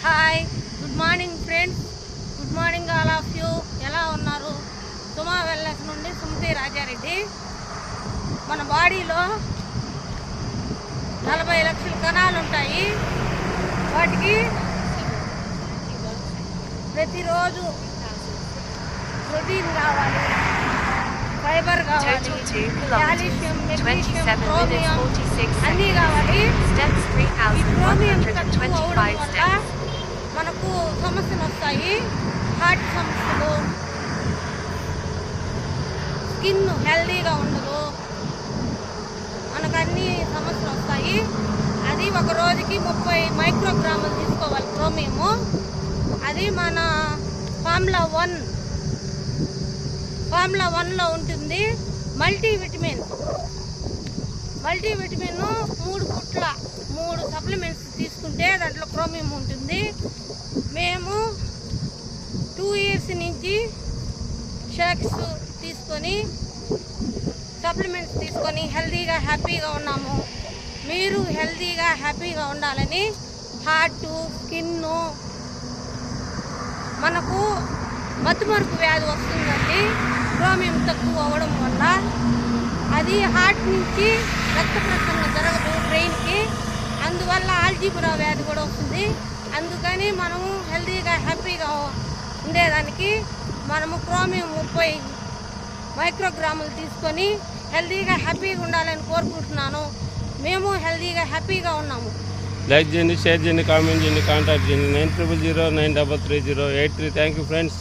Hi, good morning friends. Good morning all of you. ఎలా ఉన్నారు? సుమా wellness నుండి సుమతి రాజారెడ్డి. మన బాడీలో 40 లక్షల కణాలు ఉంటాయి. వాటికి ప్రతిరోజు ప్రోటీన్ కావాలి, ఫైబర్ కావాలి, కాల్షియం, మెగ్నీషియం, క్రోమియం అన్నీ కావాలి. ఈ క్రోమియం తక్కువ అవడం వల్ల మనకు సమస్యలు వస్తాయి. హార్ట్ సమస్యలు, స్కిన్ హెల్దీగా ఉండదు, మనకు అన్ని సమస్యలు వస్తాయి. అది ఒక రోజుకి 30 మైక్రోగ్రాములు తీసుకోవాలి క్రోమియము. అది మన ఫార్ములా 1లో ఉంటుంది. మల్టీవిటమిన్ 3 సప్లిమెంట్స్ తీసుకుంటే దాంట్లో క్రోమియం ఉంటుంది. మేము 2 ఇయర్స్ నుంచి షేక్స్ తీసుకొని సప్లిమెంట్స్ తీసుకొని హెల్తీగా హ్యాపీగా ఉన్నాము. మీరు హెల్తీగా హ్యాపీగా ఉండాలని హార్ట్, స్కిన్, మనకు మత్తుమరుపు వ్యాధి వస్తుందండి క్రోమియం తక్కువ అవ్వడం వల్ల. అది హార్ట్ నుంచి రక్త ప్రసరణ జరగదు బ్రెయిన్కి, అందువల్ల ఆల్జీబ్రా వ్యాధి కూడా వస్తుంది. అందుకని మనము హెల్తీగా హ్యాపీగా ఉండేదానికి మనము క్రోమియం 30 మైక్రోగ్రాములు తీసుకొని హెల్తీగా హ్యాపీగా ఉండాలని కోరుకుంటున్నాను. మేము హెల్తీగా హ్యాపీగా ఉన్నాము. లైక్ చేయండి, షేర్ చేయండి, కామెంట్ చేయండి, కాంటాక్ట్ చేయండి 9009330833. Thank you friends.